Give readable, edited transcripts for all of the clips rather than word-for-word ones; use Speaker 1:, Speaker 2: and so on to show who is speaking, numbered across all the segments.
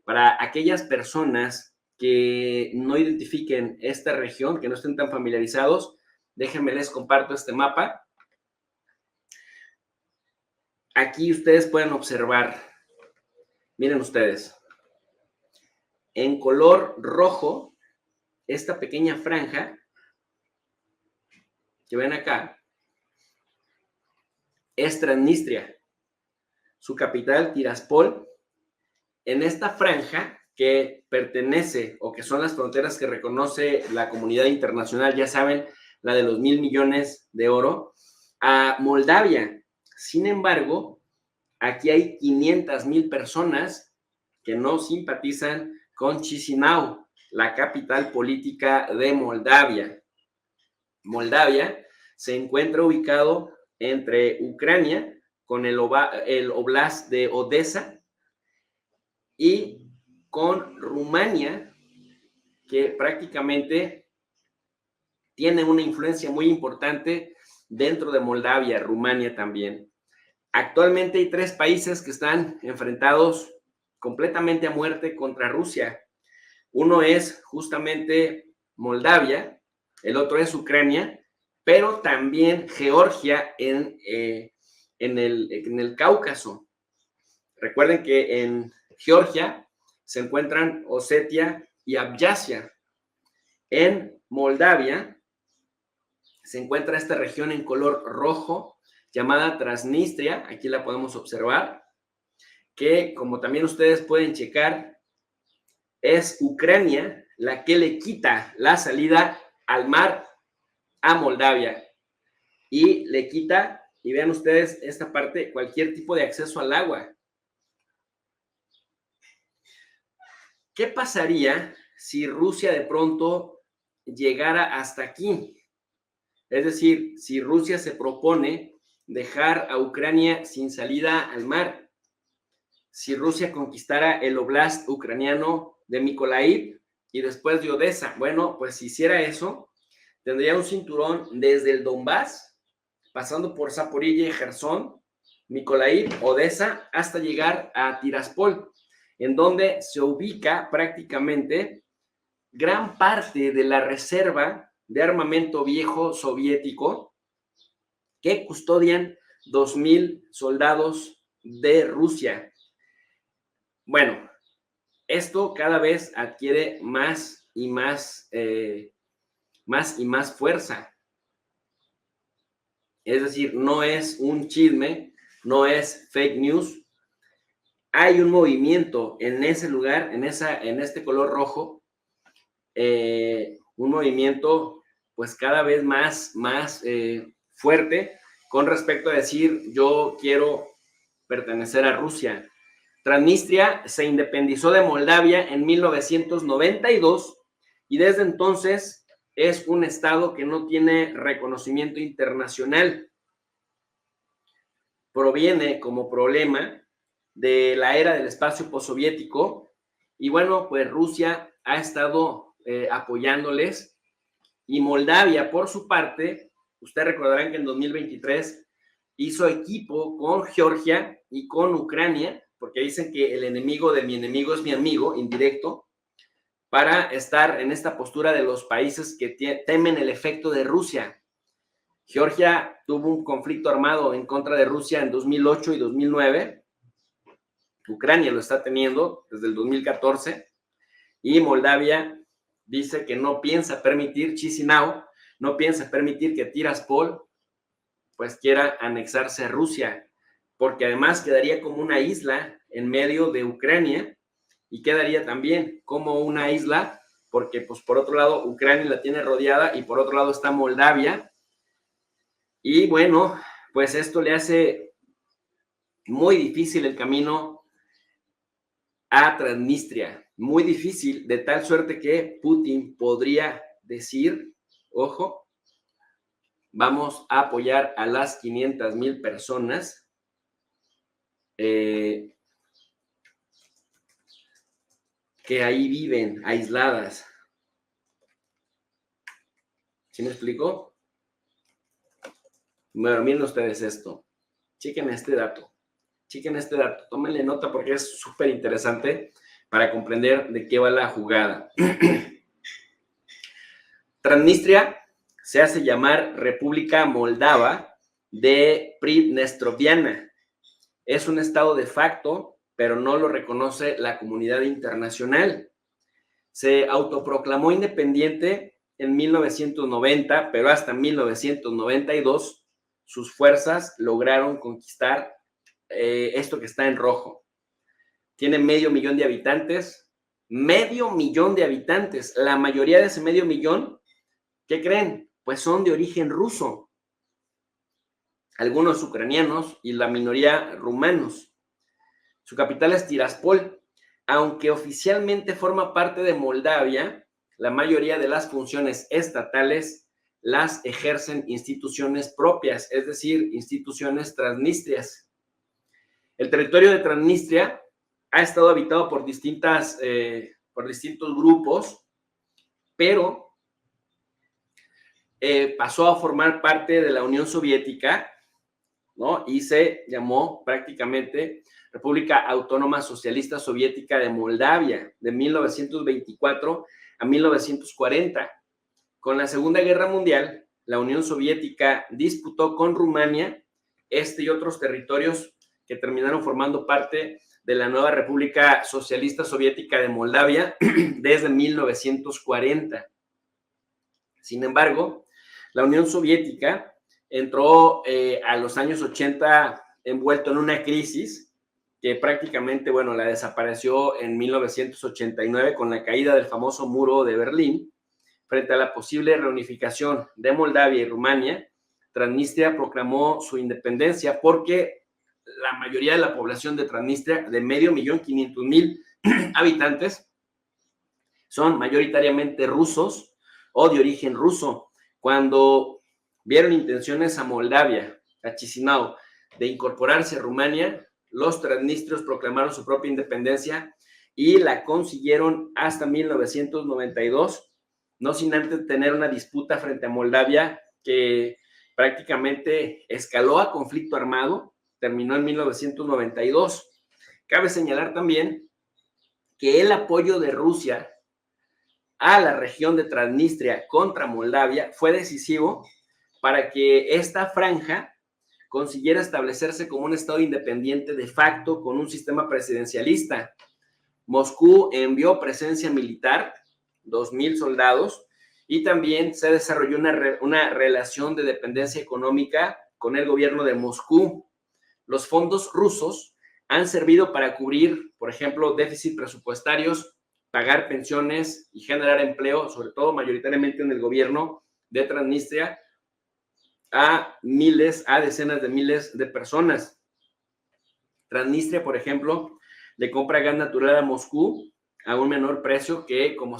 Speaker 1: Para aquellas personas que no identifiquen esta región, que no estén tan familiarizados, déjenme les comparto este mapa. Aquí ustedes pueden observar, miren ustedes, en color rojo, esta pequeña franja que ven acá es Transnistria, su capital Tiraspol. En esta franja que pertenece o que son las fronteras que reconoce la comunidad internacional, ya saben, la de los 1,000 millones de oro, a Moldavia. Sin embargo, aquí hay 500,000 personas que no simpatizan con Chisinau, la capital política de Moldavia. Moldavia se encuentra ubicado entre Ucrania con el Oblast de Odessa y con Rumania, que prácticamente tiene una influencia muy importante dentro de Moldavia, Rumania también. Actualmente hay 3 países que están enfrentados completamente a muerte contra Rusia. Uno es justamente Moldavia, el otro es Ucrania, pero también Georgia en el Cáucaso. Recuerden que en Georgia se encuentran Osetia y Abjasia. En Moldavia se encuentra esta región en color rojo llamada Transnistria, aquí la podemos observar, que como también ustedes pueden checar, es Ucrania la que le quita la salida al mar a Moldavia y le quita, y vean ustedes esta parte, cualquier tipo de acceso al agua. ¿Qué pasaría si Rusia de pronto llegara hasta aquí? Es decir, si Rusia se propone dejar a Ucrania sin salida al mar, si Rusia conquistara el oblast ucraniano de Mykolaiv y después de Odessa, bueno, pues si hiciera eso, tendría un cinturón desde el Donbass, pasando por Zaporilla y Jersón, Mykolaiv, Odessa, hasta llegar a Tiraspol, en donde se ubica prácticamente gran parte de la reserva de armamento viejo soviético que custodian 2,000 soldados de Rusia. Bueno, esto cada vez adquiere más y más fuerza. Es decir, no es un chisme, no es fake news. Hay un movimiento en ese lugar, en este color rojo, un movimiento pues cada vez más fuerte con respecto a decir yo quiero pertenecer a Rusia. Transnistria se independizó de Moldavia en 1992 y desde entonces es un estado que no tiene reconocimiento internacional. Proviene como problema de la era del espacio postsoviético y bueno, pues Rusia ha estado apoyándoles y Moldavia, por su parte, ustedes recordarán que en 2023 hizo equipo con Georgia y con Ucrania, porque dicen que el enemigo de mi enemigo es mi amigo, indirecto, para estar en esta postura de los países que temen el efecto de Rusia. Georgia tuvo un conflicto armado en contra de Rusia en 2008 y 2009. Ucrania lo está teniendo desde el 2014 y Moldavia dice que no piensa permitir Chisinau, no piensa permitir que Tiraspol pues quiera anexarse a Rusia, porque además quedaría como una isla en medio de Ucrania y quedaría también como una isla porque pues por otro lado Ucrania la tiene rodeada y por otro lado está Moldavia y bueno, pues esto le hace muy difícil el camino a Transnistria, muy difícil, de tal suerte que Putin podría decir, ojo, vamos a apoyar a las 500,000 personas que ahí viven aisladas. ¿Sí me explico? Bueno, miren ustedes esto. Chequen este dato, tómenle nota porque es súper interesante. para comprender de qué va la jugada. Transnistria se hace llamar República Moldava de Pridnestroviana. Es un estado de facto, pero no lo reconoce la comunidad internacional. Se autoproclamó independiente en 1990, pero hasta 1992 sus fuerzas lograron conquistar esto que está en rojo. Tiene 500,000 de habitantes, 500,000 de habitantes. La mayoría de ese 500,000, ¿qué creen? Pues son de origen ruso. Algunos ucranianos y la minoría rumanos. Su capital es Tiraspol. Aunque oficialmente forma parte de Moldavia, la mayoría de las funciones estatales las ejercen instituciones propias, es decir, instituciones transnistrias. El territorio de Transnistria ha estado habitado por distintos grupos, pero pasó a formar parte de la Unión Soviética, ¿no? Y se llamó prácticamente República Autónoma Socialista Soviética de Moldavia, de 1924 a 1940. Con la Segunda Guerra Mundial, la Unión Soviética disputó con Rumania este y otros territorios que terminaron formando parte de la nueva República Socialista Soviética de Moldavia desde 1940. Sin embargo, la Unión Soviética entró a los años 80 envuelto en una crisis que prácticamente, bueno, la desapareció en 1989 con la caída del famoso muro de Berlín. Frente a la posible reunificación de Moldavia y Rumania, Transnistria proclamó su independencia porque la mayoría de la población de Transnistria, de 500,500,000 habitantes, son mayoritariamente rusos o de origen ruso. Cuando vieron intenciones a Moldavia, a Chisinau, de incorporarse a Rumania, los transnistrios proclamaron su propia independencia y la consiguieron hasta 1992, no sin antes tener una disputa frente a Moldavia que prácticamente escaló a conflicto armado, terminó en 1992. Cabe señalar también que el apoyo de Rusia a la región de Transnistria contra Moldavia fue decisivo para que esta franja consiguiera establecerse como un estado independiente de facto con un sistema presidencialista. Moscú envió presencia militar, 2,000 soldados, y también se desarrolló una relación de dependencia económica con el gobierno de Moscú. Los fondos rusos han servido para cubrir, por ejemplo, déficits presupuestarios, pagar pensiones y generar empleo, sobre todo mayoritariamente en el gobierno de Transnistria, a decenas de miles de personas. Transnistria, por ejemplo, le compra gas natural a Moscú a un menor precio que como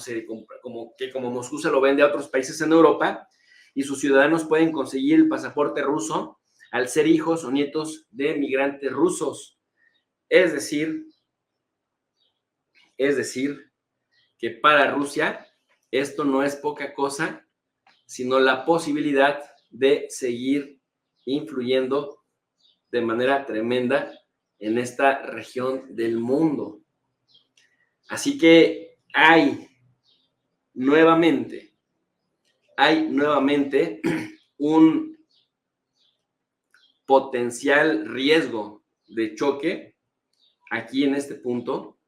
Speaker 1: Moscú se lo vende a otros países en Europa, y sus ciudadanos pueden conseguir el pasaporte ruso al ser hijos o nietos de migrantes rusos. Es decir, que para Rusia esto no es poca cosa, sino la posibilidad de seguir influyendo de manera tremenda en esta región del mundo. Así que hay nuevamente un potencial riesgo de choque aquí en este punto,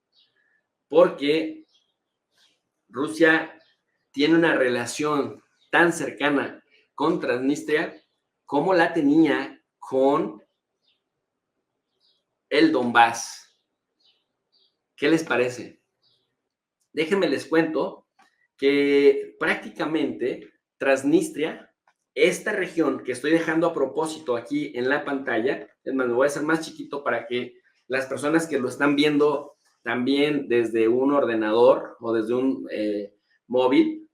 Speaker 1: porque Rusia tiene una relación tan cercana con Transnistria como la tenía con el Donbass. ¿Qué les parece? Déjenme les cuento que prácticamente Transnistria, esta región que estoy dejando a propósito aquí en la pantalla, es más, lo voy a hacer más chiquito para que las personas que lo están viendo también desde un ordenador o desde un móvil,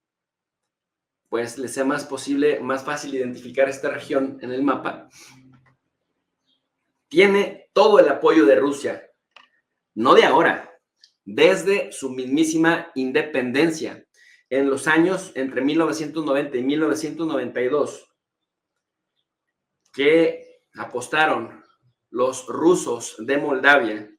Speaker 1: pues les sea más fácil identificar esta región en el mapa. Tiene todo el apoyo de Rusia, no de ahora, desde su mismísima independencia. En los años entre 1990 y 1992, que apostaron los rusos de Moldavia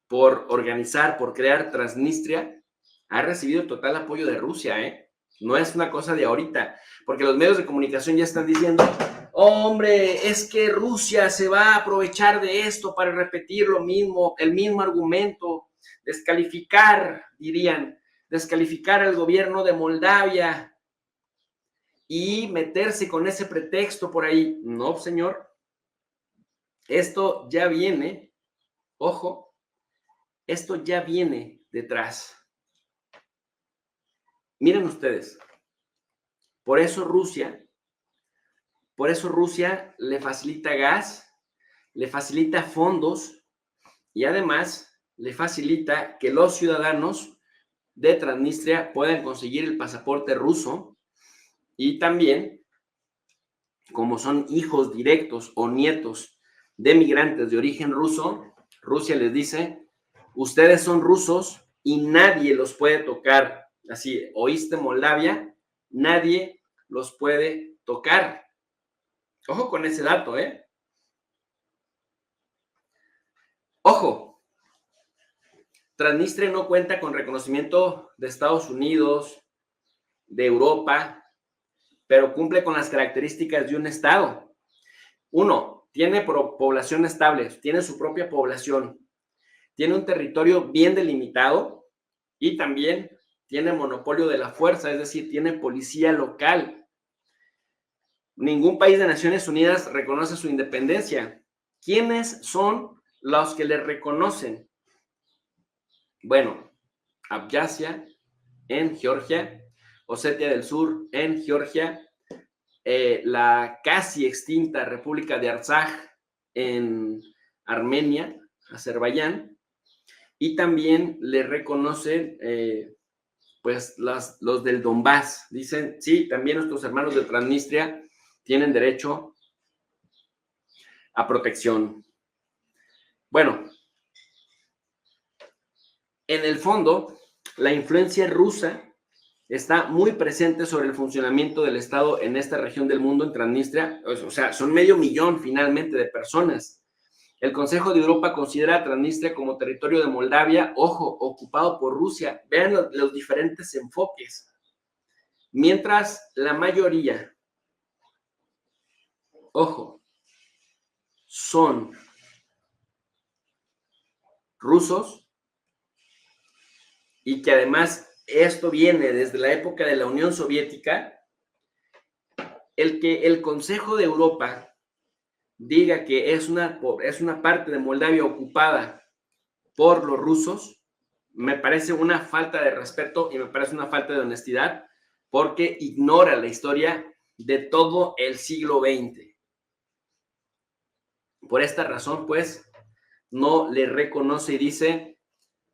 Speaker 1: por organizar, por crear Transnistria, ha recibido total apoyo de Rusia, ¿eh? No es una cosa de ahorita, porque los medios de comunicación ya están diciendo, oh, hombre, es que Rusia se va a aprovechar de esto para repetir lo mismo, el mismo argumento, descalificar, dirían, descalificar al gobierno de Moldavia y meterse con ese pretexto por ahí. No, señor, esto ya viene, ojo, esto ya viene detrás. Miren ustedes, por eso Rusia le facilita gas, le facilita fondos y además le facilita que los ciudadanos de Transnistria puedan conseguir el pasaporte ruso y también, como son hijos directos o nietos de migrantes de origen ruso, Rusia les dice, ustedes son rusos y nadie los puede tocar. Así, ¿oíste, Moldavia? Nadie los puede tocar. Ojo con ese dato, ¿eh? Ojo, Transnistria no cuenta con reconocimiento de Estados Unidos, de Europa, pero cumple con las características de un estado. Uno, tiene población estable, tiene su propia población, tiene un territorio bien delimitado y también tiene monopolio de la fuerza, es decir, tiene policía local. Ningún país de Naciones Unidas reconoce su independencia. ¿Quiénes son los que le reconocen? Bueno, Abjasia en Georgia, Osetia del Sur en Georgia, la casi extinta República de Artsaj en Armenia, Azerbaiyán, y también le reconocen pues los del Donbass. Dicen, sí, también nuestros hermanos de Transnistria tienen derecho a protección. Bueno, en el fondo, la influencia rusa está muy presente sobre el funcionamiento del Estado en esta región del mundo, en Transnistria. O sea, son 500,000 finalmente de personas. El Consejo de Europa considera a Transnistria como territorio de Moldavia, ojo, ocupado por Rusia. Vean los diferentes enfoques. Mientras la mayoría, ojo, son rusos y que además esto viene desde la época de la Unión Soviética, el que el Consejo de Europa diga que es una parte de Moldavia ocupada por los rusos, me parece una falta de respeto y me parece una falta de honestidad porque ignora la historia de todo el siglo XX. Por esta razón, pues, no le reconoce y dice,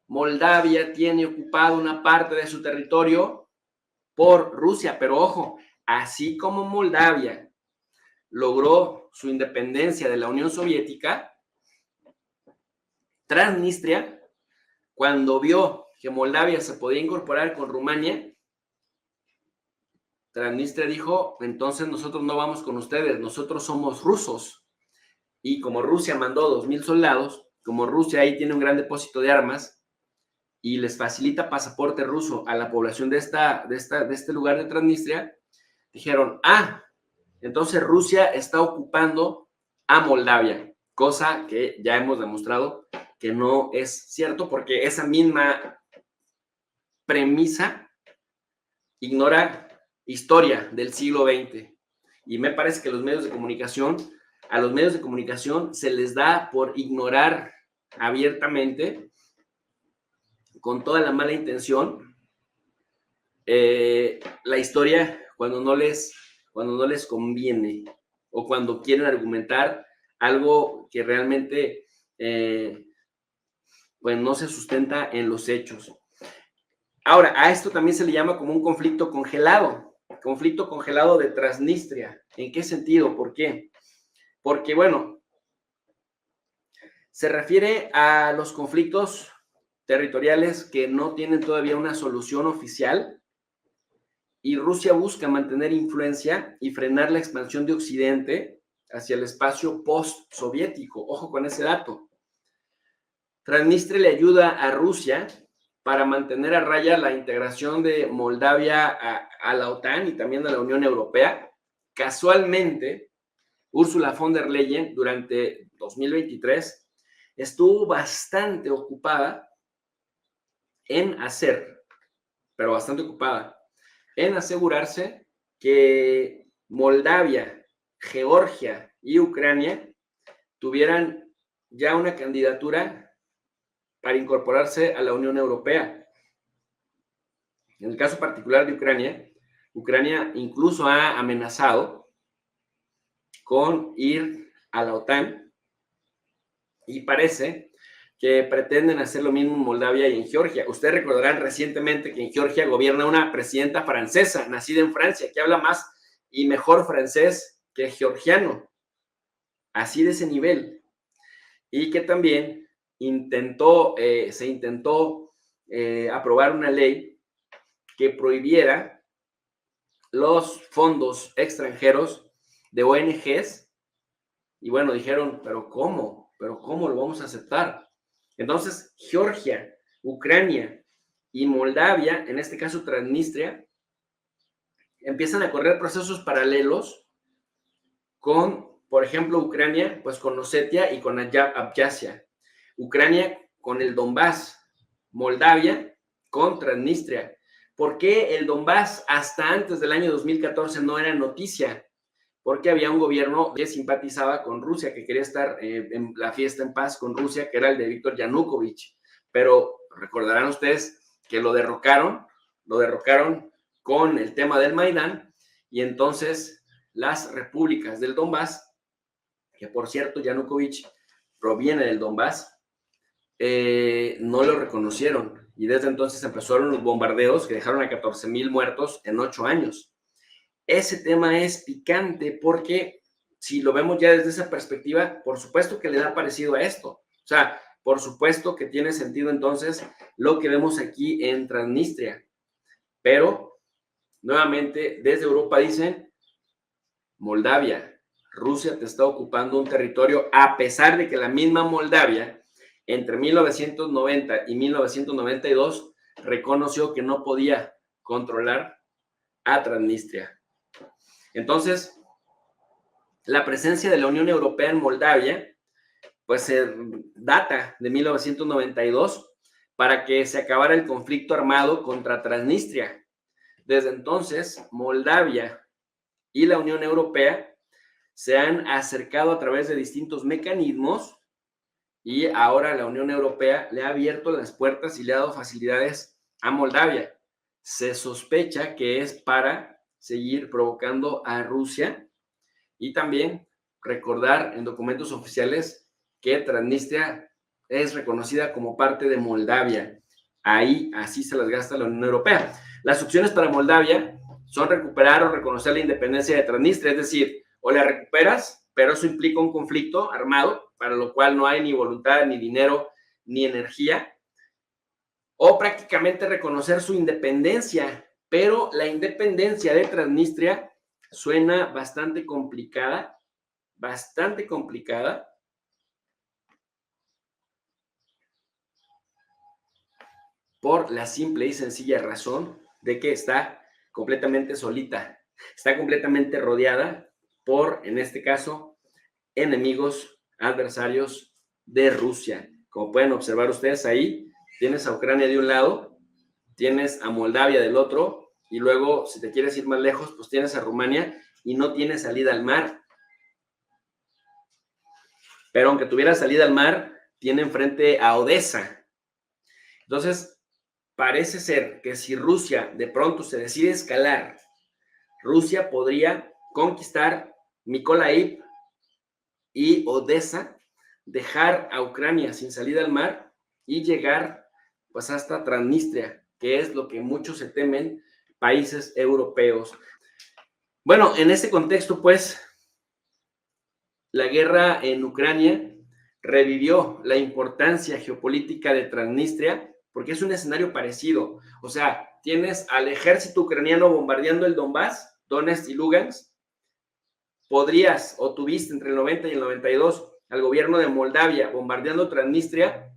Speaker 1: Moldavia tiene ocupado una parte de su territorio por Rusia, pero ojo, así como Moldavia logró su independencia de la Unión Soviética, Transnistria, cuando vio que Moldavia se podía incorporar con Rumania, Transnistria dijo, entonces nosotros no vamos con ustedes, nosotros somos rusos. Y como Rusia mandó 2,000 soldados, como Rusia ahí tiene un gran depósito de armas y les facilita pasaporte ruso a la población de este lugar de Transnistria, dijeron, entonces Rusia está ocupando a Moldavia, cosa que ya hemos demostrado que no es cierto porque esa misma premisa ignora historia del siglo XX. Y me parece que a los medios de comunicación se les da por ignorar abiertamente, con toda la mala intención, la historia cuando no les conviene o cuando quieren argumentar algo que realmente pues no se sustenta en los hechos. Ahora, a esto también se le llama como un conflicto congelado de Transnistria. ¿En qué sentido? ¿Por qué? Porque, bueno, se refiere a los conflictos territoriales que no tienen todavía una solución oficial y Rusia busca mantener influencia y frenar la expansión de Occidente hacia el espacio post-soviético. Ojo con ese dato. Transnistria le ayuda a Rusia para mantener a raya la integración de Moldavia a la OTAN y también a la Unión Europea. Casualmente, Ursula von der Leyen durante 2023 estuvo bastante ocupada en asegurarse que Moldavia, Georgia y Ucrania tuvieran ya una candidatura para incorporarse a la Unión Europea. En el caso particular de Ucrania, Ucrania incluso ha amenazado con ir a la OTAN y parece que pretenden hacer lo mismo en Moldavia y en Georgia. Ustedes recordarán recientemente que en Georgia gobierna una presidenta francesa, nacida en Francia, que habla más y mejor francés que georgiano, así de ese nivel, y que también se intentó aprobar una ley que prohibiera los fondos extranjeros de ONGs, y bueno, dijeron, ¿pero cómo lo vamos a aceptar? Entonces, Georgia, Ucrania y Moldavia, en este caso Transnistria, empiezan a correr procesos paralelos con, por ejemplo, Ucrania, pues con Osetia y con Abjasia. Ucrania con el Donbass, Moldavia con Transnistria. ¿Por qué el Donbass hasta antes del año 2014 no era noticia? Porque había un gobierno que simpatizaba con Rusia, que quería estar en la fiesta en paz con Rusia, que era el de Víctor Yanukovych. Pero recordarán ustedes que lo derrocaron con el tema del Maidán, y entonces las repúblicas del Donbass, que por cierto Yanukovych proviene del Donbass, no lo reconocieron, y desde entonces empezaron los bombardeos que dejaron a 14,000 muertos en 8 años. Ese tema es picante porque si lo vemos ya desde esa perspectiva, por supuesto que le da parecido a esto. O sea, por supuesto que tiene sentido entonces lo que vemos aquí en Transnistria. Pero, nuevamente, desde Europa dicen, Moldavia, Rusia te está ocupando un territorio, a pesar de que la misma Moldavia, entre 1990 y 1992, reconoció que no podía controlar a Transnistria. Entonces, la presencia de la Unión Europea en Moldavia, pues se data de 1992 para que se acabara el conflicto armado contra Transnistria. Desde entonces, Moldavia y la Unión Europea se han acercado a través de distintos mecanismos, y ahora la Unión Europea le ha abierto las puertas y le ha dado facilidades a Moldavia. Se sospecha que es para seguir provocando a Rusia, y también recordar en documentos oficiales que Transnistria es reconocida como parte de Moldavia. Ahí así se las gasta la Unión Europea. Las opciones para Moldavia son recuperar o reconocer la independencia de Transnistria, es decir, o la recuperas, pero eso implica un conflicto armado, para lo cual no hay ni voluntad, ni dinero, ni energía, o prácticamente reconocer su independencia, pero la independencia de Transnistria suena bastante complicada, por la simple y sencilla razón de que está completamente solita, está completamente rodeada por, en este caso, enemigos, adversarios de Rusia. Como pueden observar ustedes ahí, tienes a Ucrania de un lado, tienes a Moldavia del otro, y luego, si te quieres ir más lejos, pues tienes a Rumania, y no tiene salida al mar. Pero aunque tuviera salida al mar, tiene enfrente a Odessa. Entonces, parece ser que si Rusia de pronto se decide escalar, Rusia podría conquistar Mykolaiv y Odessa, dejar a Ucrania sin salida al mar y llegar pues hasta Transnistria, que es lo que muchos se temen, países europeos. Bueno, en este contexto, pues, la guerra en Ucrania revivió la importancia geopolítica de Transnistria, porque es un escenario parecido. O sea, tienes al ejército ucraniano bombardeando el Donbass, Donetsk y Lugansk. Podrías, o tuviste entre el 90 y el 92, al gobierno de Moldavia bombardeando Transnistria,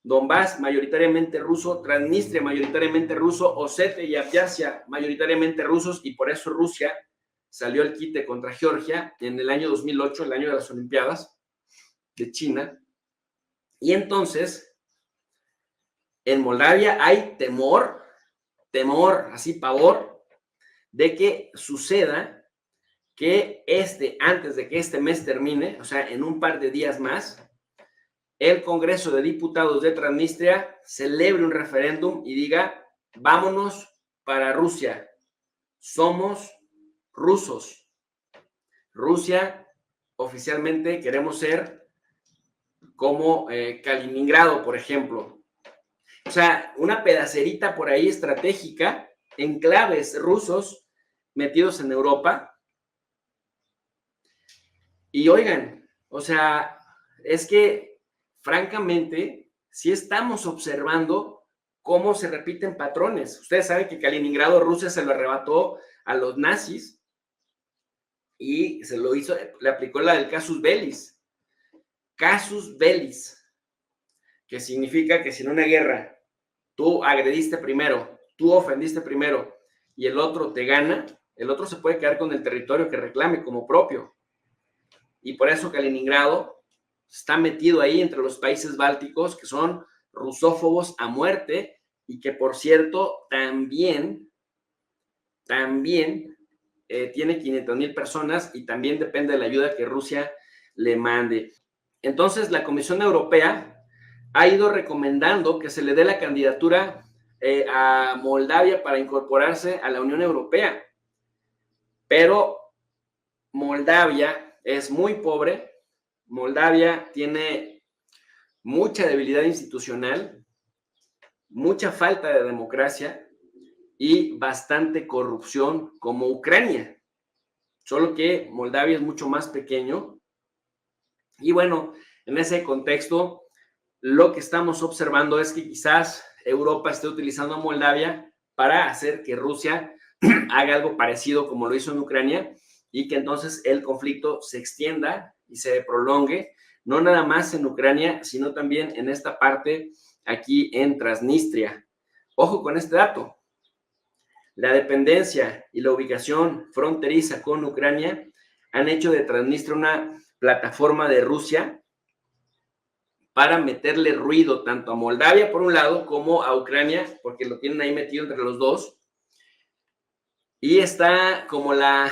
Speaker 1: Donbass mayoritariamente ruso, Transnistria mayoritariamente ruso, Osetia y Abjasia mayoritariamente rusos, y por eso Rusia salió al quite contra Georgia en el año 2008, el año de las Olimpiadas de China. Y entonces, en Moldavia hay temor, así pavor, de que suceda que antes de que este mes termine, o sea, en un par de días más, el Congreso de Diputados de Transnistria celebre un referéndum y diga, vámonos para Rusia, somos rusos. Rusia, oficialmente queremos ser como Kaliningrado, por ejemplo. O sea, una pedacerita por ahí estratégica, enclaves rusos metidos en Europa. Y oigan, o sea, es que francamente, sí estamos observando cómo se repiten patrones. Ustedes saben que Kaliningrado, Rusia se lo arrebató a los nazis y se lo hizo, le aplicó la del casus bellis. Casus bellis, que significa que si en una guerra tú agrediste primero, tú ofendiste primero y el otro te gana, el otro se puede quedar con el territorio que reclame como propio. Y por eso Kaliningrado está metido ahí entre los países bálticos que son rusófobos a muerte y que, por cierto, también tiene 500,000 personas y también depende de la ayuda que Rusia le mande. Entonces, la Comisión Europea ha ido recomendando que se le dé la candidatura a Moldavia para incorporarse a la Unión Europea. Pero Moldavia es muy pobre, Moldavia tiene mucha debilidad institucional, mucha falta de democracia y bastante corrupción como Ucrania. Solo que Moldavia es mucho más pequeño. Y bueno, en ese contexto, lo que estamos observando es que quizás Europa esté utilizando a Moldavia para hacer que Rusia haga algo parecido como lo hizo en Ucrania y que entonces el conflicto se extienda y se prolongue, no nada más en Ucrania, sino también en esta parte aquí en Transnistria. Ojo con este dato. La dependencia y la ubicación fronteriza con Ucrania han hecho de Transnistria una plataforma de Rusia para meterle ruido tanto a Moldavia por un lado como a Ucrania, porque lo tienen ahí metido entre los dos. Y está como la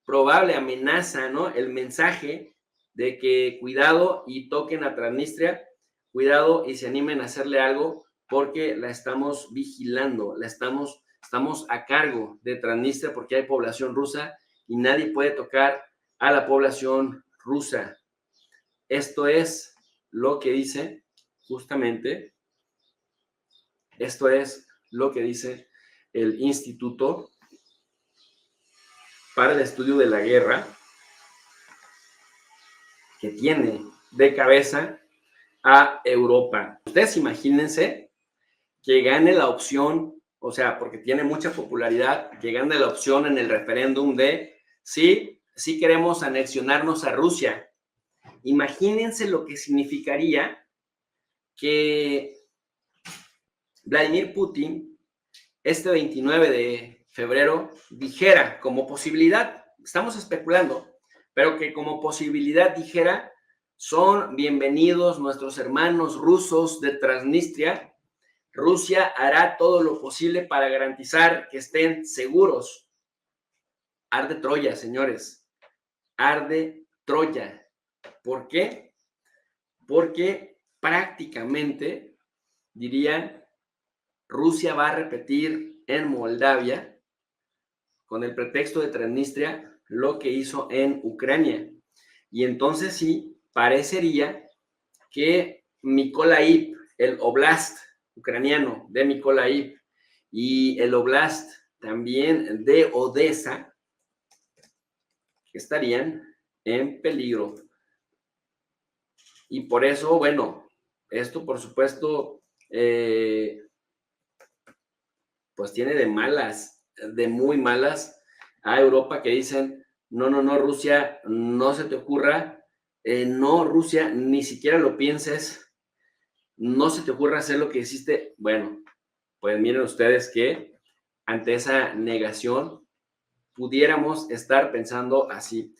Speaker 1: probable amenaza, ¿no? El mensaje de que cuidado y toquen a Transnistria, cuidado y se animen a hacerle algo porque la estamos vigilando, estamos a cargo de Transnistria porque hay población rusa y nadie puede tocar a la población rusa. Esto es lo que dice justamente, esto es lo que dice el Instituto para el Estudio de la Guerra, que tiene de cabeza a Europa. Ustedes imagínense que gane la opción, o sea, porque tiene mucha popularidad, que gane la opción en el referéndum de sí queremos anexionarnos a Rusia. Imagínense lo que significaría que Vladimir Putin este 29 de febrero dijera como posibilidad, estamos especulando, pero que como posibilidad dijera, son bienvenidos nuestros hermanos rusos de Transnistria. Rusia hará todo lo posible para garantizar que estén seguros. Arde Troya, señores. Arde Troya. ¿Por qué? Porque prácticamente, dirían, Rusia va a repetir en Moldavia, con el pretexto de Transnistria, lo que hizo en Ucrania. Y entonces sí, parecería que Mykolaiv, el oblast ucraniano de Mykolaiv y el oblast también de Odessa, estarían en peligro. Y por eso, bueno, esto por supuesto, pues tiene de malas, de muy malas a Europa que dicen, no, Rusia, no se te ocurra, no, Rusia, ni siquiera lo pienses, no se te ocurra hacer lo que hiciste, bueno, pues miren ustedes que ante esa negación pudiéramos estar pensando así.